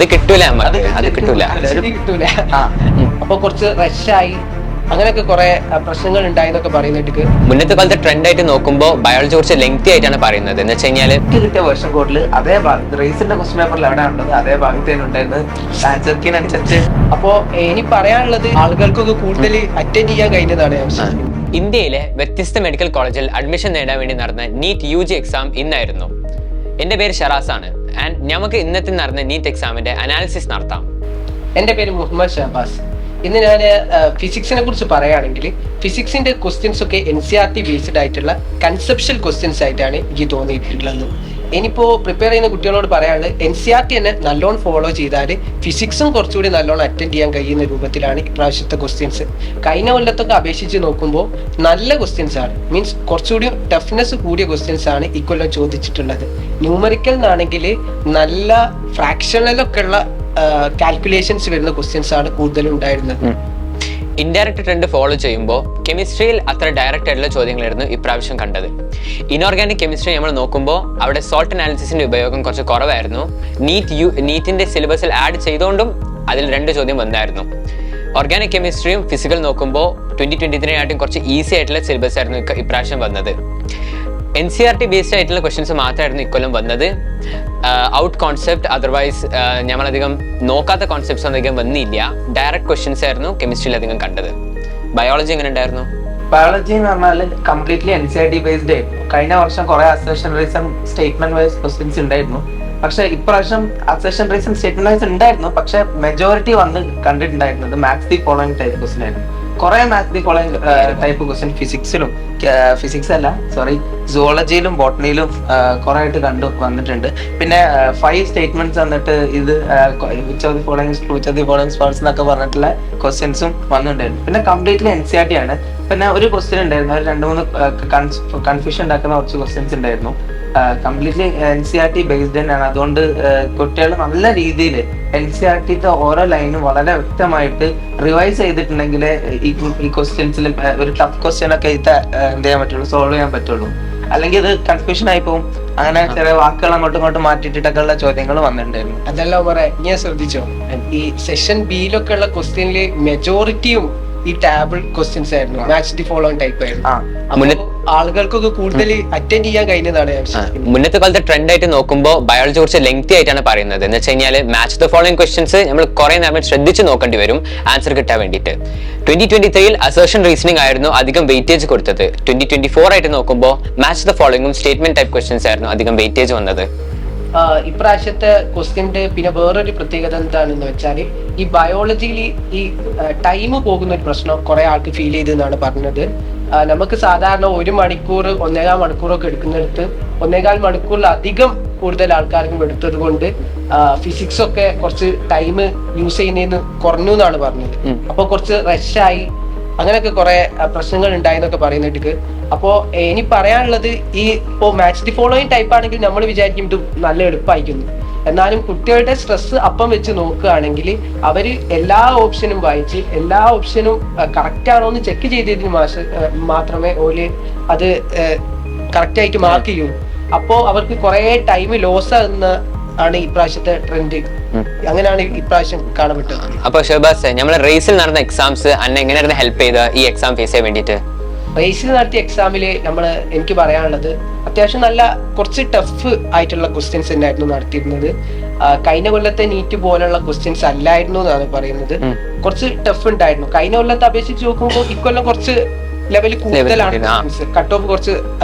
അത് കിട്ടൂല, അത് കിട്ടൂല. കിട്ടൂല. അപ്പൊ കുറച്ച് റഷായി അങ്ങനെയൊക്കെ കുറെ പ്രശ്നങ്ങൾ ഉണ്ടായെന്നൊക്കെ പറയുന്നിട്ട് മുന്നത്തെ കാലത്തെ ട്രെൻഡ് ആയിട്ട് നോക്കുമ്പോൾ ബയോളജി കുറച്ച് ലെങ്തി ആയിട്ടാണ് പറയുന്നത്. എന്ന് വെച്ച് കഴിഞ്ഞാൽ കിട്ടിയ വേർഷൻ കോഡിൽ അതേ ഭാഗത്ത് റേസിന്റെ ക്വസ്റ്റ്യൻ പേപ്പറിൽ എവിടെയാണുള്ളത് അതേ ഭാഗത്ത് ഉണ്ടായിരുന്നത് ആൻസർക്കിനനുസരിച്ച്. അപ്പോ ഇനി പറയാനുള്ളത് ആളുകൾക്കൊക്കെ കൂടുതൽ അറ്റൻഡ് ചെയ്യാൻ കഴിഞ്ഞതാണ് ഞാൻ വിശ്വസിക്കുന്നത്. ഇന്ത്യയിലെ വ്യത്യസ്ത മെഡിക്കൽ കോളേജിൽ അഡ്മിഷൻ നേടാൻ വേണ്ടി നടന്ന നീറ്റ് UG എക്സാം ഇന്നായിരുന്നു. എൻ്റെ പേര് ഷറാസ് ആണ്. ആൻഡ് നമുക്ക് ഇന്നത്തെ നടന്ന നീറ്റ് എക്സാമിന്റെ അനാലിസിസ് നടത്താം. എൻ്റെ പേര് മുഹമ്മദ് ഷഹബാസ്. ഇന്ന് ഞാൻ ഫിസിക്സിനെ കുറിച്ച് പറയുകയാണെങ്കിൽ ഫിസിക്സിന്റെ ക്വസ്റ്റ്യൻസ് ഒക്കെ NCERT ബേസ്ഡ് ആയിട്ടുള്ള കൺസെപ്ഷ്യൽ ക്വസ്റ്റ്യൻസ് ആയിട്ടാണ് എനിക്ക് തോന്നിയിട്ടുള്ളത്. ഇനിയിപ്പോൾ പ്രിപ്പയർ ചെയ്യുന്ന കുട്ടികളോട് പറയാനുള്ളത് NCERT തന്നെ നല്ലോണം ഫോളോ ചെയ്താൽ ഫിസിക്സും കുറച്ചുകൂടി നല്ലോണം അറ്റൻഡ് ചെയ്യാൻ കഴിയുന്ന രൂപത്തിലാണ് ഇപ്രാവശ്യത്തെ ക്വസ്റ്റ്യൻസ്. കഴിഞ്ഞ കൊല്ലത്തൊക്കെ അപേക്ഷിച്ച് നോക്കുമ്പോൾ നല്ല ക്വസ്റ്റ്യൻസ് ആണ്, മീൻസ് കുറച്ചുകൂടി ടഫ്നെസ് കൂടിയ ക്വസ്റ്റ്യൻസ് ആണ് ഇക്കൊല്ലം ചോദിച്ചിട്ടുള്ളത്. ന്യൂമറിക്കൽ എന്നാണെങ്കിൽ നല്ല ഫ്രാക്ഷണലൊക്കെ ഉള്ള കാൽക്കുലേഷൻസ് വരുന്ന ക്വസ്റ്റ്യൻസ് ആണ് കൂടുതലും ഉണ്ടായിരുന്നത്. ഇൻഡയറക്റ്റ് ട്രെൻഡ് ഫോളോ ചെയ്യുമ്പോൾ കെമിസ്ട്രിയിൽ അത്ര ഡയറക്റ്റ് ആയിട്ടുള്ള ചോദ്യങ്ങളായിരുന്നു ഇപ്രാവശ്യം കണ്ടത്. ഇനോർഗാനിക് കെമിസ്ട്രി നമ്മൾ നോക്കുമ്പോൾ അവിടെ സോൾട്ട് അനാലിസിസിന്റെ ഉപയോഗം കുറച്ച് കുറവായിരുന്നു. നീറ്റിന്റെ സിലബസിൽ ആഡ് ചെയ്തുകൊണ്ടും അതിൽ 2 ചോദ്യം വന്നായിരുന്നു. ഓർഗാനിക് കെമിസ്ട്രിയും ഫിസിക്കൽ നോക്കുമ്പോൾ 2023 ആയിട്ടും കുറച്ച് ഈസി ആയിട്ടുള്ള സിലബസ് ആയിരുന്നു ഇപ്രാവശ്യം വന്നത്. NCERT ബേസ്ഡ് ആയിട്ടുള്ള ക്വസ്റ്റ്യൻസ് മാത്രമായിരുന്നു ഇക്കൊല്ലം വന്നത്. ഔട്ട് കോൺസെപ്റ്റ് അതർവൈസ് നമ്മളധികം നോക്കാത്ത കോൺസെപ്റ്റ്സ് അധികം വന്നില്ല. ഡയറക്റ്റ് ക്വസ്റ്റ്യൻസ് ആയിരുന്നു കെമിസ്ട്രിയിൽ അധികം കണ്ടത്. ബയോളജി എങ്ങനെ ഉണ്ടായിരുന്നു? ബയോളജി എന്ന് പറഞ്ഞാൽ കംപ്ലീറ്റ്ലി NCERT ബേസ്ഡ് ആയിരുന്നു. കഴിഞ്ഞ വർഷം കുറെ assertion reason statement wise questions ഉണ്ടായിരുന്നു. പക്ഷെ ഇപ്രാവശ്യം അസേഷൻ റീസൺ സ്റ്റേറ്റ്മെന്റ് വൈസ് ഉണ്ടായിരുന്നു. പക്ഷെ മെജോറിറ്റി വന്ന് കണ്ടിട്ടുണ്ടായിരുന്നത് maths the following type question ആയിരുന്നു. കുറെ maths the following type question physics അല്ല സുവോളജിയിലും ബോട്ടണിയിലും കുറെ ആയിട്ട് വന്നിട്ടുണ്ട്. പിന്നെ 5 സ്റ്റേറ്റ്മെന്റ്സ് വന്നിട്ട് ഇത് which of the following false എന്നൊക്കെ പറഞ്ഞിട്ടുള്ള ക്വസ്റ്റ്യൻസും വന്നിട്ടുണ്ടായിരുന്നു. പിന്നെ കംപ്ലീറ്റ്ലി NCERT ആണ്. പിന്നെ ഒരു ക്വസ്റ്റ്യൻ ഉണ്ടായിരുന്നു, 2-3 കൺഫ്യൂഷൻ ഉണ്ടാക്കുന്ന കുറച്ച് ക്വസ്റ്റ്യൻസ് ഉണ്ടായിരുന്നു. കംപ്ലീറ്റ്ലി NCERT ബേസ്ഡ് തന്നെയാണ്. അതുകൊണ്ട് കുട്ടികൾ നല്ല രീതിയിൽ NCERTത്തെ ഓരോ ലൈനും വളരെ വ്യക്തമായിട്ട് റിവൈസ് ചെയ്തിട്ടുണ്ടെങ്കിൽ ഈ ക്വസ്റ്റ്യൻസിൽ ഒരു ടഫ് ക്വസ്റ്റ്യൻ ഒക്കെ എന്ത് ചെയ്യാൻ പറ്റുള്ളൂ, സോൾവ് ചെയ്യാൻ പറ്റുള്ളൂ. അല്ലെങ്കിൽ ഇത് കൺഫ്യൂഷൻ ആയി പോകും. അങ്ങനെ ചെറിയ വാക്കുകൾ അങ്ങോട്ടും ഇങ്ങോട്ടും മാറ്റിയിട്ടൊക്കെ ഉള്ള ചോദ്യങ്ങൾ വന്നിട്ടുണ്ടായിരുന്നു. അതെല്ലാം പറയാം. ഞാൻ ശ്രദ്ധിച്ചോ, ഈ സെഷൻ ബിയിലൊക്കെ ഉള്ള ക്വസ്റ്റ്യനിൽ മെജോറിറ്റിയും ഈ ടാബിൾ ക്വസ്റ്റ്യൻസ് ആയിരുന്നു, മാച്ച് ദി ഫോളോയിങ് ടൈപ്പ് ആയിരുന്നു. ആളുകൾക്കൊക്കെ കൂടുതൽ അറ്റൻഡ് ചെയ്യാൻ കഴിഞ്ഞതാണ്. മുന്നത്തെ കാലത്തെ ട്രെൻഡ് ആയിട്ട് നോക്കുമ്പോൾ ബയോളജി കുറച്ച് ലെങ്തി ആയിട്ടാണ് പറയുന്നത്. എന്ന് വെച്ച് കഴിഞ്ഞാൽ മാച്ച് ദ ഫോളോയിങ് ക്വസ്റ്റ്യൻസ് നമ്മൾ കുറെ നേരം ശ്രദ്ധിച്ച് നോക്കേണ്ടി വരും ആൻസർ കിട്ടാൻ വേണ്ടിയിട്ട്. 2023 അസേർഷൻ റീസണിംഗ് ആയിരുന്നു അധികം വെയിറ്റേജ് കൊടുത്തത്. 2024 ആയിട്ട് നോക്കുമ്പോൾ മാച്ച് ദ ഫോളോയിങ്ങും സ്റ്റേറ്റ്മെന്റ് ടൈപ്പ് ക്വസ്റ്റ്യൻസ് ആയിരുന്നു അധികം വെയിറ്റേജ് വന്നത്. ഇപ്രാവശ്യത്തെ ക്വസ്റ്റ്യന്റെ പിന്നെ വേറൊരു പ്രത്യേകത എന്താണെന്ന് വെച്ചാൽ ഈ ബയോളജിയിൽ ഈ ടൈം പോകുന്ന ഒരു പ്രശ്നം കുറെ ആൾക്ക് ഫീൽ ചെയ്തെന്നാണ് പറഞ്ഞത്. നമുക്ക് സാധാരണ 1 മണിക്കൂർ 1.25 മണിക്കൂറൊക്കെ എടുക്കുന്നിടത്ത് 1.25 മണിക്കൂറിലധികം കൂടുതൽ ആൾക്കാർക്കും എടുത്തത് കൊണ്ട് ഫിസിക്സ് ഒക്കെ കുറച്ച് ടൈം യൂസ് ചെയ്യുന്നതിന് കുറഞ്ഞു എന്നാണ് പറഞ്ഞത്. അപ്പൊ കുറച്ച് റഷായി അങ്ങനെയൊക്കെ കുറെ പ്രശ്നങ്ങൾ ഉണ്ടായെന്നൊക്കെ പറയുന്നിട്ട്. അപ്പോ ഇനി പറയാനുള്ളത് ഈ ഇപ്പോ മാച്ച് ദി ഫോളോയിങ് ടൈപ്പ് ആണെങ്കിൽ നമ്മൾ വിചാരിക്കും ഇത് നല്ല എളുപ്പമായിരിക്കുന്നു. എന്നാലും കുട്ടികളുടെ സ്ട്രെസ് അപ്പം വെച്ച് നോക്കുകയാണെങ്കിൽ അവര് എല്ലാ ഓപ്ഷനും വായിച്ച് എല്ലാ ഓപ്ഷനും കറക്റ്റ് ആണോ എന്ന് ചെക്ക് ചെയ്തതിന് മാത്രമേ ഓല് അത് കറക്റ്റ് ആയിട്ട് മാർക്ക് ചെയ്യൂ. അപ്പോ അവർക്ക് കുറെ ടൈം ലോസ് ആകുന്ന ആണ് ഇപ്രാവശ്യത്തെ ട്രെൻഡ്. അങ്ങനെയാണ് ഇപ്രാവശ്യം കാണപ്പെട്ടത്. അപ്പൊ ഷഹബാസ്, നമ്മളെ റേസിൽ നടന്ന എക്സാംസ് അന്നെ എങ്ങനെയായിരുന്നു ഹെൽപ്പ് ചെയ്ത ഈ എക്സാം ഫേസ് ചെയ്യാൻ വേണ്ടിയിട്ട്? റേസിൽ നടത്തിയ എക്സാമില് എനിക്ക് പറയാനുള്ളത് അത്യാവശ്യം നല്ല കുറച്ച് ടഫ് ആയിട്ടുള്ള ക്വസ്റ്റ്യൻസ് തന്നെയായിരുന്നു നടത്തിയിരുന്നത്. കഴിഞ്ഞ കൊല്ലത്തെ നീറ്റ് പോലുള്ള ക്വസ്റ്റ്യൻസ് അല്ലായിരുന്നു എന്നാണ് പറയുന്നത്. കുറച്ച് ടഫ് ഉണ്ടായിരുന്നു. കഴിഞ്ഞ കൊല്ലത്തെ അപേക്ഷിച്ച് നോക്കുമ്പോൾ ഇക്കൊല്ലം കുറച്ച് ലെവൽ കൂടുതലാണ്. കട്ട് ഓഫ് കുറച്ച്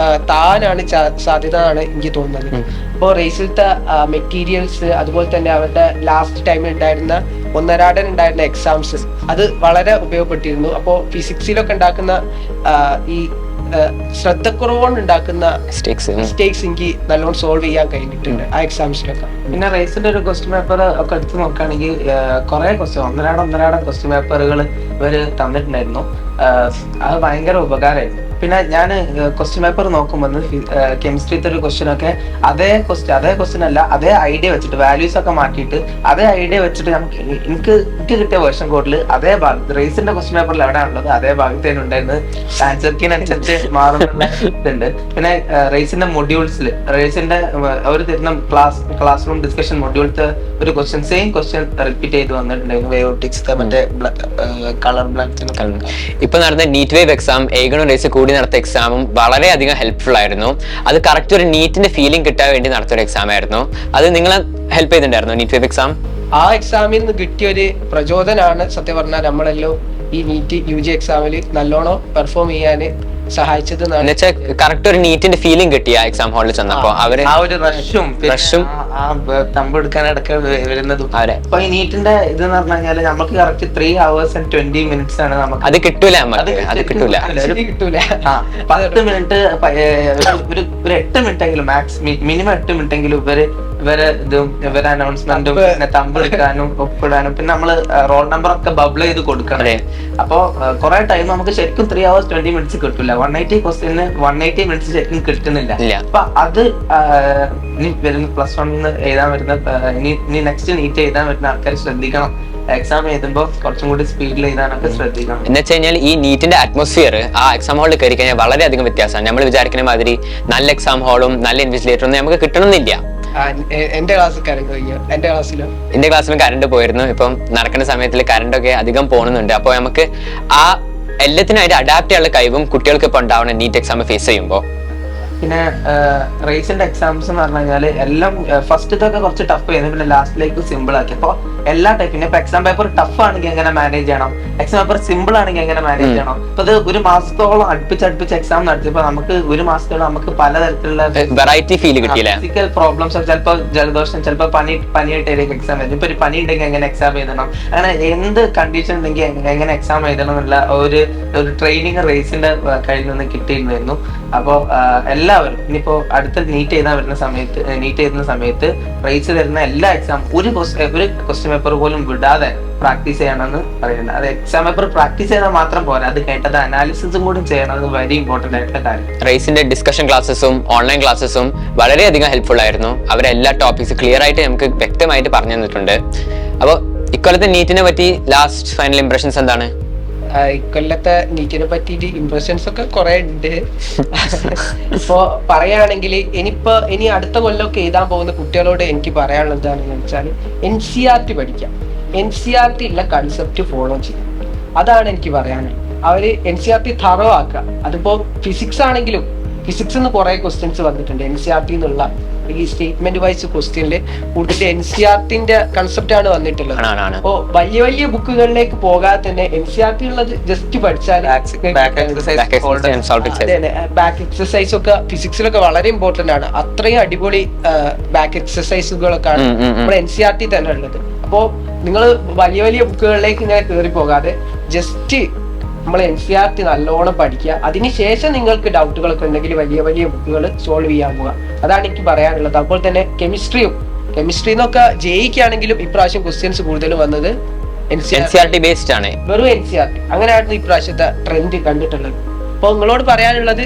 താനാണ് സാധ്യത എന്നാണ് എനിക്ക് തോന്നുന്നത്. അപ്പോൾ റേസിലത്തെ മെറ്റീരിയൽസ് അതുപോലെ തന്നെ അവരുടെ ലാസ്റ്റ് ടൈമിൽ ഉണ്ടായിരുന്ന ഉണ്ടായിരുന്ന എക്സാംസ് അത് വളരെ ഉപയോഗപ്പെട്ടിരുന്നു. അപ്പോൾ ഫിസിക്സിലൊക്കെ ഉണ്ടാക്കുന്ന ഈ ശ്രദ്ധക്കുറവുകൊണ്ട് ഉണ്ടാക്കുന്ന മിസ്റ്റേക്സ് എനിക്ക് നല്ലോണം സോൾവ് ചെയ്യാൻ കഴിഞ്ഞിട്ടുണ്ട് ആ എക്സാംസിലൊക്കെ. പിന്നെ റേസിന്റെ ഒരു ക്വസ്റ്റ്യൻ പേപ്പർ ഒക്കെ എടുത്ത് നോക്കുകയാണെങ്കിൽ കുറെ ഒന്നരാടം ക്വസ്റ്റ്യൻ പേപ്പറുകൾ ഇവര് തന്നിട്ടുണ്ടായിരുന്നു. അത് ഭയങ്കര ഉപകാരമായിരുന്നു. പിന്നെ ഞാൻ ക്വസ്റ്റ്യൻ പേപ്പർ നോക്കുമ്പോൾ കെമിസ്ട്രിത്തെ ഒരു ക്വസ്റ്റ്യൻ ഒക്കെ അതേ ക്വസ്റ്റ്യൻ അല്ല അതേ ഐഡിയ വെച്ചിട്ട് വാല്യൂസ് ഒക്കെ മാറ്റിയിട്ട് അതേ ഐഡിയ വെച്ചിട്ട് എനിക്ക് കിട്ടിയ വേർഷൻ കോഡിൽ അതേ ഭാഗത്ത് റേസിന്റെ ക്വസ്റ്റ്യൻ പേപ്പറിൽ എവിടെയാണുള്ളത് അതേ ഭാഗത്ത് തന്നെ ഉണ്ടായിരുന്നത്. ആൻസർക്കിനനുസരിച്ച് മാറുന്നുള്ള ഇതുണ്ട്. പിന്നെ റേസിന്റെ മൊഡ്യൂൾസിൽ റേസിന്റെ അവർ തരുന്ന ക്ലാസ് റൂം ഡിസ്കഷൻ മൊഡ്യൂൾത്തെ ഒരു ക്വസ്റ്റ്യൻ സെയിം ക്വസ്റ്റ്യൻ റിപ്പീറ്റ് ചെയ്ത് വന്നിട്ടുണ്ടായിരുന്നു ബയോട്ടിക്സ് മറ്റേ കളർ ബ്ലാക്സിന്. ഇപ്പൊ നടന്ന നീറ്റ് വേവ് എക്സാം ഏകണോ റേസ് കൂടി നടത്തിയ എക്സാമും വളരെയധികം ഹെൽപ്ഫുൾ ആയിരുന്നു. അത് കറക്റ്റ് ഒരു നീറ്റിന്റെ ഫീലിംഗ് കിട്ടാൻ വേണ്ടി നടത്തിയ ഒരു എക്സാം ആയിരുന്നു. അത് നിങ്ങളെ ഹെൽപ്പ് ചെയ്തിട്ടുണ്ടായിരുന്നു നീറ്റ് വേവ് എക്സാം? ആ എക്സാമിൽ നിന്ന് കിട്ടിയ ഒരു പ്രചോദനമാണ് സത്യം പറഞ്ഞാൽ നമ്മളെല്ലാം ഈ നീറ്റ് UG എക്സാമിൽ നല്ലോണം പെർഫോം ചെയ്യാൻ സഹായിച്ചത്. കറക്റ്റ് ഒരു നീറ്റിന്റെ ഫീലിംഗ് കിട്ടി ആ എക്സാം ഹാളിൽ ചെന്നപ്പോ. അവര് ആ ഒരു റഷും തമ്പെടുക്കാൻ ഇടയ്ക്ക് വരുന്നതും. അപ്പൊ ഈ നീറ്റിന്റെ ഇത് എന്ന് പറഞ്ഞു കഴിഞ്ഞാല് നമുക്ക് കറക്റ്റ് 3 hours and 20 minutes ആണ് നമുക്ക്. അത് കിട്ടൂല, അത് കിട്ടൂല. 10 മിനിറ്റ് ഒരു 8 മിനിറ്റ് എങ്കിലും മിനിമം 8 മിനിറ്റ് എങ്കിലും ഇവരെ അനൗൺസ്മെന്റും പിന്നെ തമ്പെടുക്കാനും ഒപ്പിടാനും പിന്നെ നമ്മള് റോൾ നമ്പർ ഒക്കെ ബബിൾ ചെയ്ത് കൊടുക്കണം. അപ്പൊ കുറെ ടൈം നമുക്ക് ശരിക്കും 3 hours 20 minutes കിട്ടില്ല. 180 ക്വസ്റ്റ്യന് 180 minutes ശരിക്കും കിട്ടുന്നില്ല. അപ്പൊ അത് ഇനി വരുന്ന +1 എഴുതാൻ വരുന്ന ഇനി നെക്സ്റ്റ് നീറ്റ് എഴുതാൻ വരുന്ന ആൾക്കാർ ശ്രദ്ധിക്കണം. എക്സാം എഴുതുമ്പോൾ കുറച്ചും കൂടി സ്പീഡിൽ എഴുതാനൊക്കെ ശ്രദ്ധിക്കണം. എന്ന് വെച്ച് കഴിഞ്ഞാൽ ഈ നീറ്റിന്റെ അറ്റ്മോസ്ഫിയർ ആ എക്സാം ഹാളിൽ കയറി കഴിഞ്ഞാൽ വളരെയധികം വ്യത്യാസമാണ്. നമ്മൾ വിചാരിക്കുന്ന മാതിരി നല്ല എക്സാം ഹാളും നല്ല ഇൻവിജിലേറ്ററും ഒന്നും നമുക്ക് കിട്ടണമെന്നില്ല. എന്റെ ക്ലാസ്സിലും കറണ്ട് പോയിരുന്നു. ഇപ്പം നടക്കുന്ന സമയത്തിൽ കറണ്ടൊക്കെ അധികം പോകുന്നുണ്ട്. അപ്പൊ നമുക്ക് ആ എല്ലാത്തിനായിട്ട് അഡാപ്റ്റ് ചെയ്യാനുള്ള കഴിവും കുട്ടികൾക്ക് ഇപ്പൊ ഉണ്ടാവണം നീറ്റ് എക്സാം ഫേസ് ചെയ്യുമ്പോൾ. പിന്നെ റേസിന്റെ എക്സാംസ് എന്ന് പറഞ്ഞു കഴിഞ്ഞാല് എല്ലാം ഫസ്റ്റത്തൊക്കെ കുറച്ച് ടഫ് ചെയ്യുന്നു, പിന്നെ ലാസ്റ്റിലേക്ക് സിമ്പിൾ ആക്കി. അപ്പൊ എല്ലാ ടൈപ്പിനും ഇപ്പൊ എക്സാം പേപ്പർ ടഫ് ആണെങ്കിൽ എങ്ങനെ മാനേജ് ചെയ്യണം, എക്സാം പേപ്പർ സിമ്പിൾ ആണെങ്കിൽ എങ്ങനെ മാനേജ് ചെയ്യണം. അപ്പൊ അത് ഒരു മാസത്തോളം അടുപ്പിച്ച് എക്സാം നടത്തിയപ്പോ നമുക്ക് ഒരു മാസത്തോളം നമുക്ക് പലതരത്തിലുള്ള വെറൈറ്റി ഫീൽ കിട്ടിയില്ല. ഫിസിക്കൽ പ്രോബ്ലംസ്, ചിലപ്പോൾ ജലദോഷം, ചിലപ്പോൾ പനിയായിട്ടായിരിക്കും എക്സാം എഴുതും. ഇപ്പൊ ഒരു പനി ഉണ്ടെങ്കിൽ എങ്ങനെ എക്സാം എഴുതണം, അങ്ങനെ എന്ത് കണ്ടീഷൻ ഉണ്ടെങ്കിൽ എങ്ങനെ എക്സാം എഴുതണം എന്നുള്ള ഒരു ട്രെയിനിങ് റേസിന്റെ കയ്യിൽ നിന്ന് കിട്ടിയിരുന്നു. അപ്പോ എല്ലാവരും ഇനിയിപ്പോ അടുത്ത നീറ്റ് എഴുതുന്ന സമയത്ത് റേസ് വരുന്ന എല്ലാ എക്സാം ഒരു ക്വസ്റ്റ്യൻ പേപ്പർ പോലും വിടാതെ പ്രാക്ടീസ് ചെയ്യണമെന്ന് പറയുന്നത്. അത് എക്സാം പേപ്പർ പ്രാക്ടീസ് ചെയ്താൽ മാത്രം പോരാ, അത് കേട്ടത് അനാലിസിസും കൂടി ചെയ്യണം. അത് വെരി ഇമ്പോർട്ടന്റ് ആയിട്ടുള്ള കാര്യം. റേസിന്റെ ഡിസ്കഷൻ ക്ലാസ്സസും ഓൺലൈൻ ക്ലാസ്സസും വളരെയധികം ഹെൽപ്ഫുൾ ആയിരുന്നു. അവരെല്ലാ ടോപ്പിക്സ് ക്ലിയർ ആയിട്ട് നമുക്ക് വ്യക്തമായിട്ട് പറഞ്ഞു തന്നിട്ടുണ്ട്. അപ്പോൾ ഇക്കൊല്ലത്തെ നീറ്റിനെ പറ്റി ലാസ്റ്റ് ഫൈനൽ ഇംപ്രഷൻസ് എന്താണ്? ഇക്കൊല്ലത്തെ നീറ്റിനെ പറ്റിയിട്ട് ഇംപ്രഷൻസ് ഒക്കെ കുറെ ഉണ്ട്. ഇപ്പോ പറയുകയാണെങ്കിൽ ഇനി അടുത്ത കൊല്ലമൊക്കെ എഴുതാൻ പോകുന്ന കുട്ടികളോട് എനിക്ക് പറയാനുള്ളത് എന്താണെന്ന് വെച്ചാൽ NCERT പഠിക്കാം. NCERT ഉള്ള കൺസെപ്റ്റ് ഫോളോ ചെയ്യാം. അതാണ് എനിക്ക് പറയാനുള്ളത്. അവര് NCERT തറോ ആക്കുക. അതിപ്പോ ഫിസിക്സ് ആണെങ്കിലും ഫിസിക്സ് കുറെ ക്വസ്റ്റ്യൻസ് വന്നിട്ടുണ്ട് NCERT എന്നുള്ള ഈ സ്റ്റേറ്റ്മെന്റ് വൈസ് ക്വസ്റ്റ്യനില് കൂടുതൽ NCERT കൺസെപ്റ്റ് ആണ് വന്നിട്ടുള്ളത്. അപ്പോ വലിയ ബുക്കുകളിലേക്ക് പോകാതെ തന്നെ NCERT ഉള്ളത് ജസ്റ്റ് പഠിച്ചാൽ ബാക്ക് എക്സസൈസ് ഒക്കെ ഫിസിക്സിലൊക്കെ വളരെ ഇമ്പോർട്ടന്റ് ആണ്. അത്രയും അടിപൊളി ബാക്ക് എക്സസൈസുകളൊക്കെയാണ് നമ്മുടെ NCERT തന്നെ ഉള്ളത്. അപ്പോ നിങ്ങൾ വലിയ ബുക്കുകളിലേക്ക് ഇങ്ങനെ കയറി പോകാതെ ജസ്റ്റ് നമ്മൾ NCERT നല്ലോണം പഠിക്കുക. അതിനുശേഷം നിങ്ങൾക്ക് ഡൗട്ടുകളൊക്കെ ഉണ്ടെങ്കിൽ വലിയ ബുക്കുകൾ സോൾവ് ചെയ്യാൻ പോവുക. അതാണ് എനിക്ക് പറയാനുള്ളത്. അപ്പോൾ തന്നെ കെമിസ്ട്രി എന്നൊക്കെ ജയിക്കുകയാണെങ്കിലും ഇപ്രാവശ്യം ക്വസ്റ്റ്യൻസ് കൂടുതൽ വന്നത് NCERT ബേസ്ഡ് ആണ്. വെറും NCERT അങ്ങനെയായിരുന്നു ഇപ്രാവശ്യത്തെ ട്രെൻഡ് കണ്ടിട്ടുള്ളത്. അപ്പോൾ നിങ്ങളോട് പറയാനുള്ളത്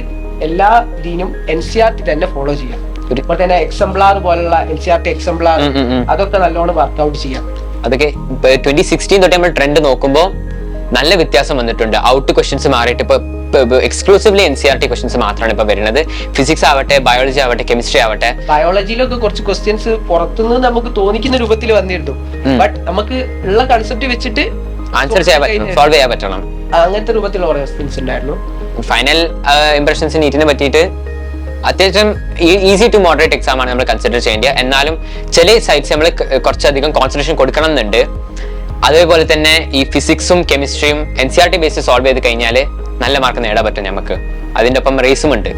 എല്ലാ ഇതിനും NCERT തന്നെ ഫോളോ ചെയ്യാം. ഇപ്പോൾ തന്നെ എക്സംപ്ലാർ പോലുള്ള NCERT എക്സംപ്ലാർ അതൊക്കെ നല്ലോണം വർക്ക്ഔട്ട് ചെയ്യാം. അതൊക്കെ 2016 തൊട്ട് നമ്മൾ ട്രെൻഡ് നോക്കുമ്പോൾ നല്ല വ്യത്യാസം വന്നിട്ടുണ്ട്. ഔട്ട് ക്വസ്റ്റ്യൻസ് മാറിയിട്ട് ഇപ്പൊ എക്സ്ക്ലൂസീവ്ലി NCERT ക്വസ്റ്റ്യൻസ് മാത്രമാണ് ഇപ്പൊ വരുന്നത്. ഫിസിക്സ് ആവട്ടെ, ബയോളജി ആവട്ടെ, കെമിസ്ട്രി ആവട്ടെ. ബയോളജിയിലൊക്കെ കുറച്ച് ക്വസ്റ്റ്യൻസ് പുറത്തുനിന്ന് നമുക്ക് തോന്നിക്കുന്ന രൂപത്തിൽ വന്നിരുന്നു. ബട്ട് നമുക്ക് ഉള്ള കൺസെപ്റ്റ് വെച്ചിട്ട് ആൻസർ സോൾവ് ചെയ്യാൻ പറ്റണം. അങ്ങനത്തെ രൂപത്തിലുള്ള കുറെ ക്വസ്റ്റ്യൻസ് ഉണ്ടായിരുന്നു. ഫൈനൽ ഇംപ്രഷൻസ് നീറ്റിനെ പറ്റിയിട്ട് അത്യാവശ്യം ഈസി ടു മോഡറേറ്റ് എക്സാം ആണ് നമ്മൾ കൺസിഡർ ചെയ്യേണ്ടത്. എന്നാലും ചില സൈറ്റ്സ് നമ്മൾ കുറച്ചധികം കോൺസെൻട്രേഷൻ കൊടുക്കണം എന്നുണ്ട്. അതേപോലെ തന്നെ ഈ ഫിസിക്സും കെമിസ്ട്രിയും NCERT ബേസ് സോൾവ് ചെയ്ത് കഴിഞ്ഞാൽ നല്ല മാർക്ക് നേടാൻ പറ്റും നമുക്ക്. അതിൻ്റെ ഒപ്പം റേസും ഉണ്ട്.